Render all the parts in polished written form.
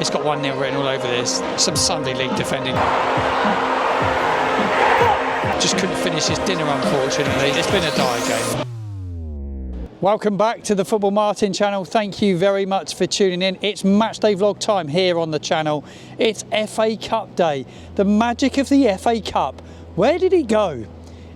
It's got 1-0 written all over this. Some Sunday League defending. Just couldn't finish his dinner, unfortunately. It's been a dire game. Welcome back to the Football Martin channel. Thank you very much for tuning in. It's matchday vlog time here on the channel. It's FA Cup day. The magic of the FA Cup. Where did it go?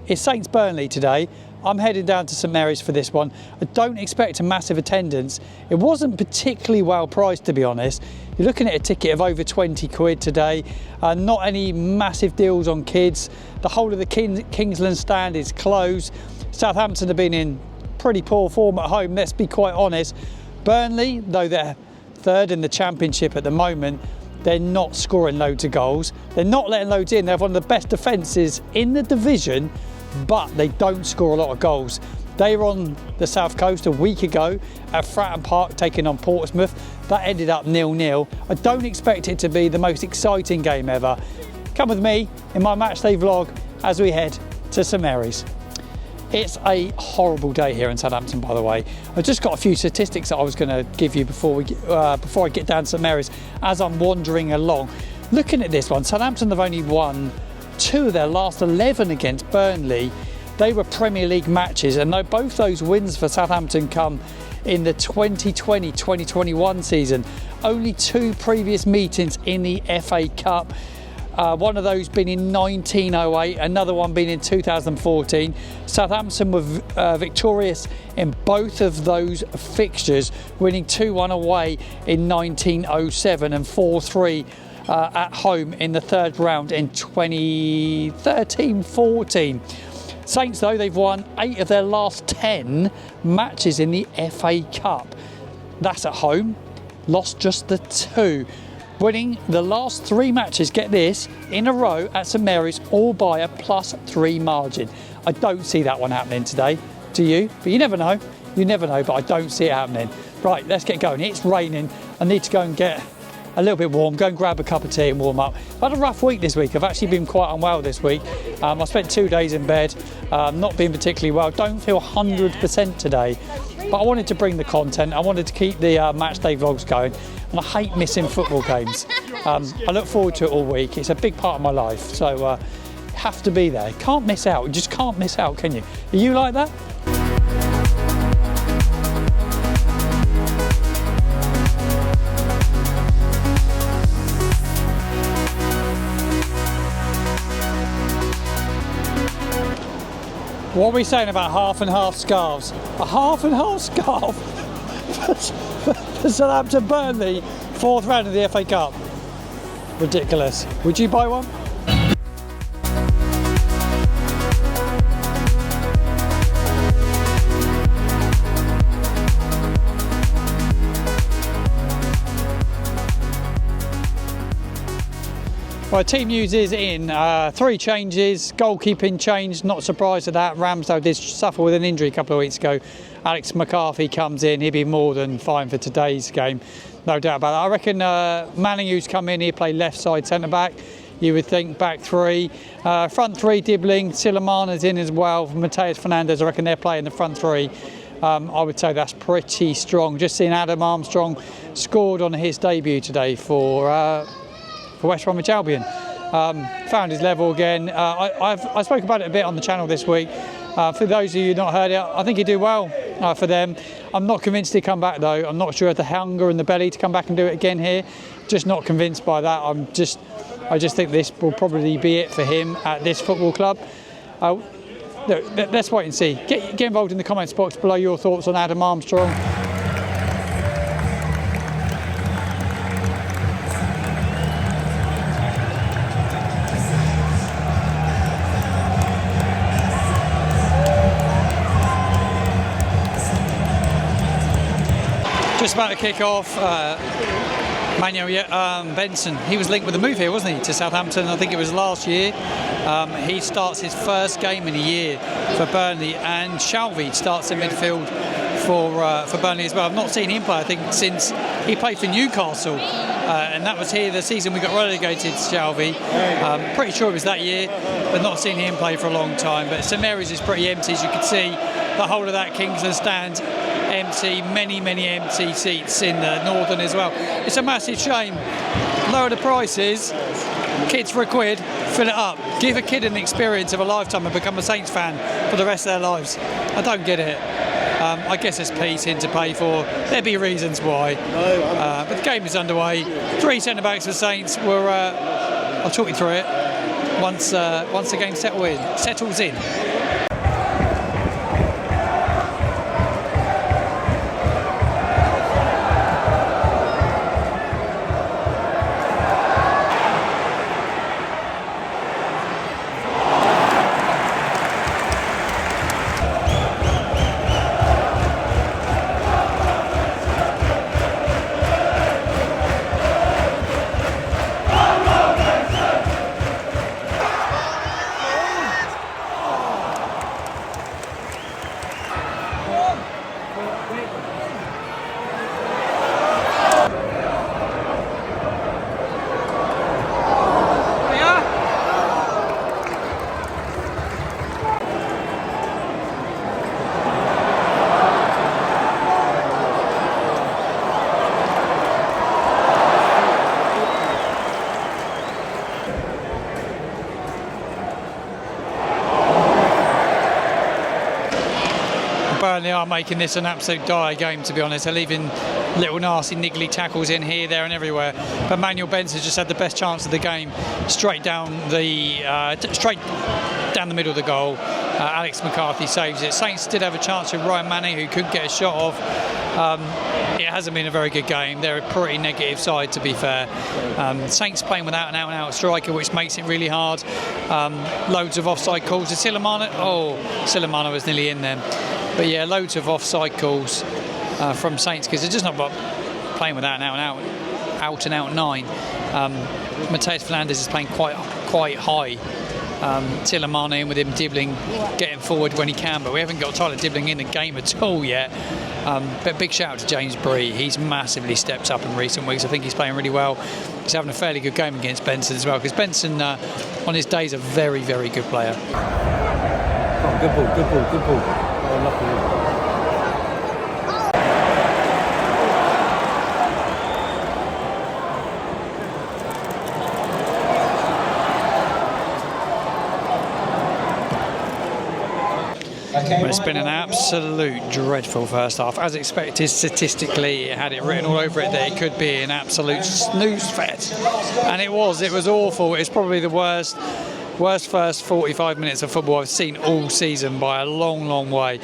It's Saints Burnley today. I'm heading down to St Mary's for this one. I don't expect a massive attendance. It wasn't particularly well priced, to be honest. You're looking at a ticket of over 20 quid today. Not any massive deals on kids. The whole of the Kingsland stand is closed. Southampton have been in pretty poor form at home, let's be quite honest. Burnley, though they're third in the championship at the moment, they're not scoring loads of goals. They're not letting loads in. They have one of the best defences in the division, but they don't score a lot of goals. They were on the south coast a week ago at Fratton Park taking on Portsmouth. That ended up 0-0. I don't expect it to be the most exciting game ever. Come with me in my matchday vlog as we head to St Mary's. It's a horrible day here in Southampton, by the way. I've just got a few statistics that I was going to give you before I get down to St Mary's as I'm wandering along. Looking at this one, Southampton have only won 2 of their last 11 against Burnley. They were Premier League matches, and both those wins for Southampton come in the 2020-2021 season. Only 2 previous meetings in the FA Cup. One of those being in 1908, another one being in 2014. Southampton were victorious in both of those fixtures, winning 2-1 away in 1907 and 4-3 at home in the third round in 2013-14. Saints, though, they've won 8 of their last 10 matches in the FA Cup. That's at home, lost just the 2. Winning the last 3 matches, get this, in a row at St Mary's, all by a +3 margin. I don't see that one happening today, do you? But you never know, but I don't see it happening. Right, let's get going. It's raining. I need to go and get a little bit warm, go and grab a cup of tea and warm up. I've had a rough week this week. I've actually been quite unwell this week. I spent 2 days in bed, not being particularly well. Don't feel 100% today, but I wanted to bring the content. I wanted to keep the match day vlogs going, and I hate missing football games. I look forward to it all week. It's a big part of my life, so have to be there. Can't miss out. You just can't miss out, can you? Are you like that? What are we saying about half and half scarves? A half and half scarf for Southampton Burnley, 4th round of the FA Cup. Ridiculous. Would you buy one? Well, team news is in. 3 changes, goalkeeping change, not surprised at that. Ramsdale did suffer with an injury a couple of weeks ago. Alex McCarthy comes in, he'll be more than fine for today's game, no doubt about that. I reckon Manning, who's come in, he'll play left side centre-back. You would think back 3. Front 3, Dibbling, Silamana's in as well. Mateus Fernandes, I reckon they're playing the front 3. I would say that's pretty strong. Just seeing Adam Armstrong scored on his debut today for West Bromwich Albion. Found his level again. I spoke about it a bit on the channel this week. For those of you who've not heard it, I think he'd do well for them. I'm not convinced he'd come back though. I'm not sure the hunger and the belly to come back and do it again here. Just not convinced by that. I just think this will probably be it for him at this football club. Look, let's wait and see. Get involved in the comments box below your thoughts on Adam Armstrong. Just about to kick off, Manuel Benson, he was linked with a move here, wasn't he, to Southampton? I think it was last year. He starts his first game in a year for Burnley, and Shalvey starts in midfield for Burnley as well. I've not seen him play, I think, since he played for Newcastle, and that was here the season we got relegated, Shalvey. Pretty sure it was that year, but not seen him play for a long time. But St Mary's is pretty empty, as you can see. The whole of that Kingsland stand empty. empty, many empty seats in the Northern as well. It's a massive shame. Lower the prices, kids for £1, fill it up. Give a kid an experience of a lifetime and become a Saints fan for the rest of their lives. I don't get it. I guess there's pacing to pay for. There'll be reasons why. But the game is underway. 3 centre-backs for Saints. I'll talk you through it once the game settles in. Burnley are making this an absolute dire game, to be honest. They're leaving little nasty niggly tackles in here, there and everywhere. But Manuel Benson's just had the best chance of the game, straight down the middle of the goal. Alex McCarthy saves it. Saints did have a chance with Ryan Manning, who couldn't get a shot off. It hasn't been a very good game. They're a pretty negative side, to be fair. Saints playing without an out-and-out striker, which makes it really hard. Loads of offside calls. Silamana was nearly in there. But yeah, loads of offside calls from Saints, because they're just not playing without an out-and-out 9. Mateus Fernandez is playing quite high. Silamana in with him dribbling, getting forward when he can, but we haven't got Tyler dribbling in the game at all yet. But big shout out to James Bree. He's massively stepped up in recent weeks. I think he's playing really well. He's having a fairly good game against Benson as well, because Benson on his day is a very good player. Oh, good ball. Oh, lucky. It's been an absolute dreadful first half. As expected, statistically, it had it written all over it that it could be an absolute snooze fest. And it was awful. It's probably the worst first 45 minutes of football I've seen all season by a long way.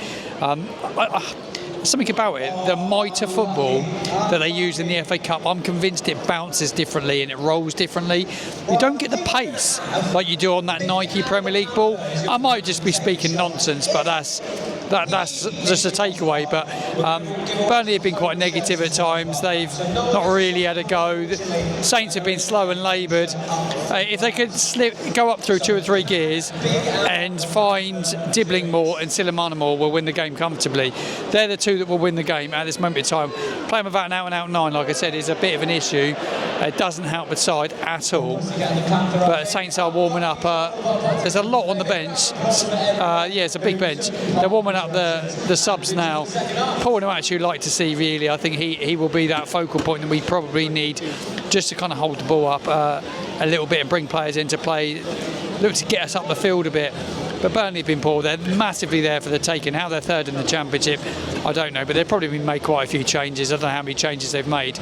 Something about it, the mitre football that they use in the FA Cup, I'm convinced it bounces differently and it rolls differently. You don't get the pace like you do on that Nike Premier League ball. I might just be speaking nonsense, but that's just a takeaway. But Burnley have been quite negative at times. They've not really had a go. Saints have been slow and laboured. If they could go up through 2 or 3 gears and find Dibbling more and Silamana more, will win the game comfortably. They're the two that will win the game at this moment in time. Playing without an out-and-out 9, like I said, is a bit of an issue. It doesn't help the side at all. But Saints are warming up. There's a lot on the bench. It's a big bench. They're warming up the subs now. Paul Nuachu like to see, really. I think he will be that focal point that we probably need just to kind of hold the ball up a little bit and bring players into play. Look to get us up the field a bit. But Burnley have been poor. They're massively there for the taking. How they're third in the Championship, I don't know. But they've probably made quite a few changes. I don't know how many changes they've made.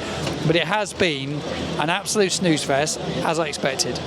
But it has been an absolute snooze fest, as I expected.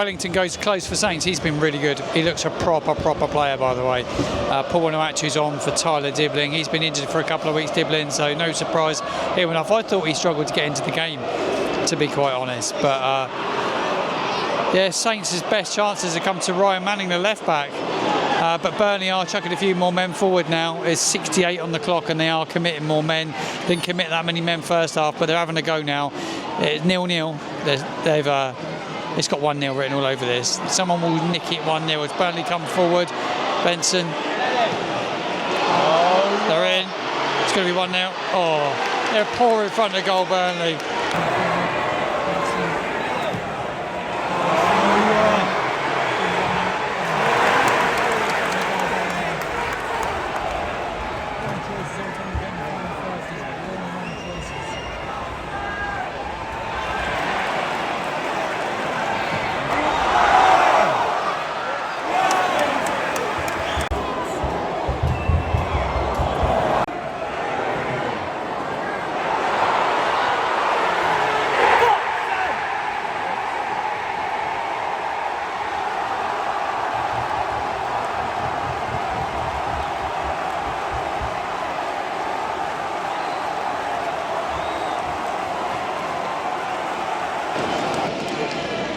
Wellington goes close for Saints. He's been really good. He looks a proper player, by the way. Paul Onuachu's on for Tyler Dibbling. He's been injured for a couple of weeks, Dibbling, so no surprise here enough. I thought he struggled to get into the game, to be quite honest. But yeah, Saints' best chances have come to Ryan Manning, the left back. But Burnley are chucking a few more men forward now. It's 68 on the clock and they are committing more men. Didn't commit that many men first half, but they're having a go now. It's 0-0. It's got 1-0 written all over this. Someone will nick it 1-0 as Burnley come forward. Benson. They're in. It's going to be 1-0. Oh, they're poor in front of goal, Burnley.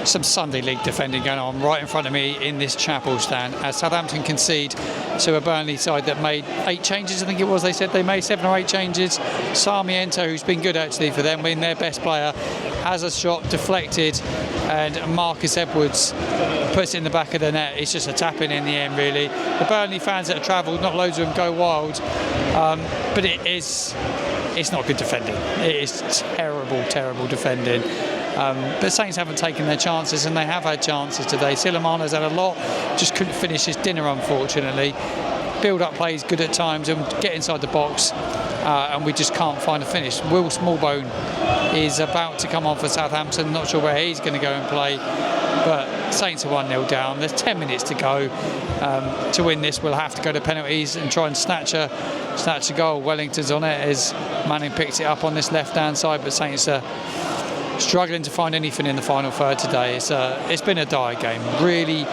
Some Sunday League defending going on right in front of me in this chapel stand as Southampton concede to a Burnley side that made 8 changes, I think it was. They said they made 7 or 8 changes. Sarmiento, who's been good actually for them, being their best player, has a shot deflected and Marcus Edwards puts it in the back of the net. It's just a tap-in the end, really. The Burnley fans that have travelled, not loads of them go wild, but it's not good defending. It is terrible defending. But Saints haven't taken their chances, and they have had chances today. Silamano's had a lot, just couldn't finish his dinner, unfortunately. Build-up play is good at times and get inside the box, and we just can't find a finish. Will Smallbone is about to come on for Southampton. Not sure where he's going to go and play, but Saints are 1-0 down. There's 10 minutes to go. To win this, we'll have to go to penalties and try and snatch a goal. Wellington's on it as Manning picks it up on this left-hand side, but Saints are struggling to find anything in the final third today. It's been a dire game, really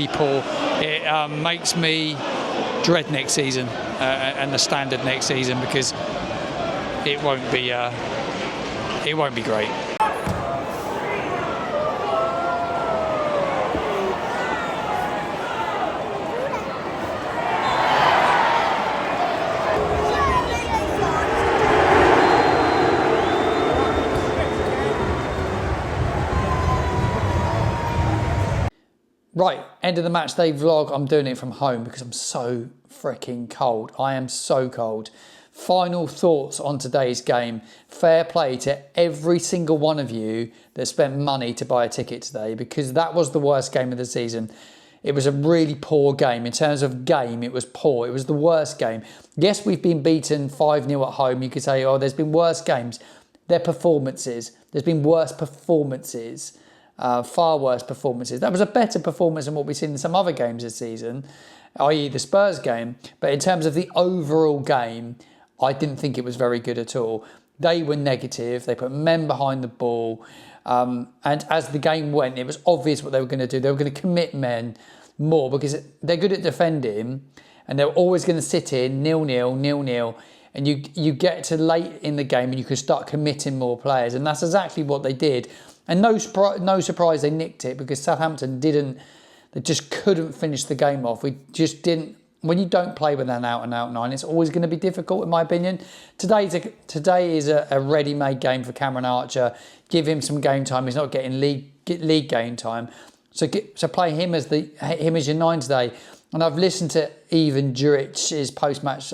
poor. It makes me dread next season and the standard next season, because it won't be great. Right, end of the match day vlog. I'm doing it from home because I'm so freaking cold. I am so cold. Final thoughts on today's game. Fair play to every single one of you that spent money to buy a ticket today, because that was the worst game of the season. It was a really poor game. In terms of game, it was poor. It was the worst game. Yes, we've been beaten 5-0 at home. You could say, oh, there's been worse games. They're performances. There's been worse performances. Far worse performances. That was a better performance than what we've seen in some other games this season, i.e. the Spurs game. But in terms of the overall game, I didn't think it was very good at all. They were negative. They put men behind the ball. And as the game went, it was obvious what they were going to do. They were going to commit men more because they're good at defending, and they're always going to sit in 0-0. And you get to late in the game and you can start committing more players. And that's exactly what they did. And no surprise they nicked it, because Southampton didn't. They just couldn't finish the game off. We just didn't. When you don't play with an out-and-out 9, it's always going to be difficult, in my opinion. Today is a ready-made game for Cameron Archer. Give him some game time. He's not getting league game time. So play him as your 9 today. And I've listened to Ivan Juric's post-match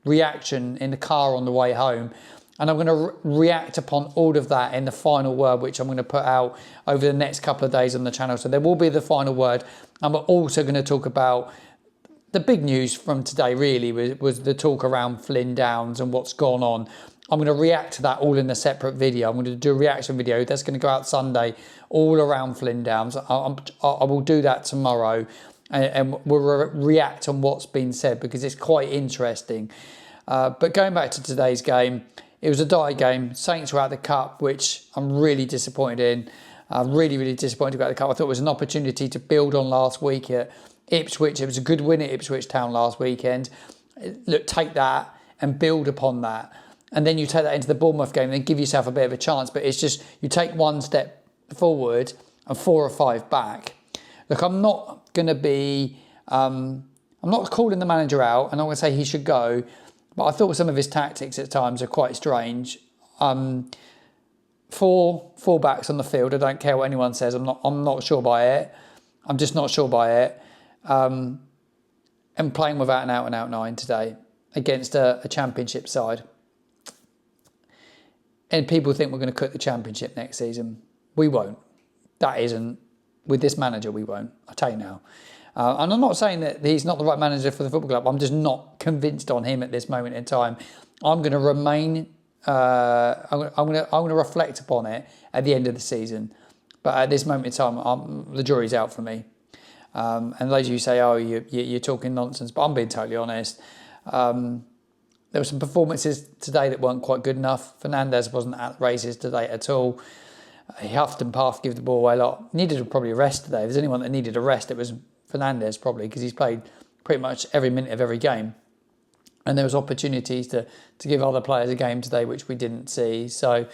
reaction in the car on the way home. And I'm going to react upon all of that in the final word, which I'm going to put out over the next couple of days on the channel. So there will be the final word. And we're also going to talk about the big news from today, really, was the talk around Flynn Downs and what's gone on. I'm going to react to that all in a separate video. I'm going to do a reaction video that's going to go out Sunday, all around Flynn Downs. I will do that tomorrow, and we'll react on what's been said, because it's quite interesting. But going back to today's game, it was a dire game. Saints were out of the cup, which I'm really disappointed in. Really, really disappointed about the cup. I thought it was an opportunity to build on last week at Ipswich. It was a good win at Ipswich Town last weekend. Look, take that and build upon that. And then you take that into the Bournemouth game and then give yourself a bit of a chance. But it's just, you take one step forward and 4 or 5 back. Look, I'm not going to be... I'm not calling the manager out. I'm not going to say he should go. But I thought some of his tactics at times are quite strange. 4 fullbacks on the field. I don't care what anyone says. I'm not sure by it. I'm just not sure by it. And playing without an out-and-out 9 today against a championship side. And people think we're going to cut the championship next season. We won't. That isn't. With this manager, we won't. I'll tell you now. And I'm not saying that he's not the right manager for the football club. I'm just not convinced on him at this moment in time. I'm going to remain... I'm going to reflect upon it at the end of the season, but at this moment in time, the jury's out for me. And those of you say, "Oh, you're talking nonsense," but I'm being totally honest. There were some performances today that weren't quite good enough. Fernandes wasn't at the races today at all. He huffed and puffed, give the ball away a lot. Needed probably a rest today. If there's anyone that needed a rest, it was Fernandes probably, because he's played pretty much every minute of every game. And there was opportunities to give other players a game today, which we didn't see. So,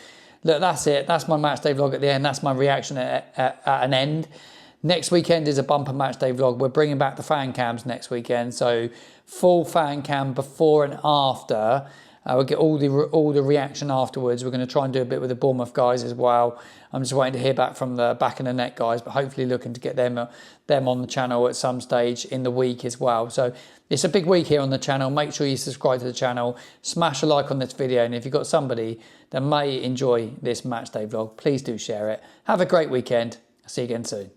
look, that's it. That's my match day vlog at the end. That's my reaction at an end. Next weekend is a bumper match day vlog. We're bringing back the fan cams next weekend. So, full fan cam before and after. We'll get all the reaction afterwards. We're going to try and do a bit with the Bournemouth guys as well. I'm just waiting to hear back from the back of the net guys, but hopefully looking to get them on the channel at some stage in the week as well. So it's a big week here on the channel. Make sure you subscribe to the channel, smash a like on this video, and if you've got somebody that may enjoy this match day vlog, please do share it. Have a great weekend. I'll see you again soon.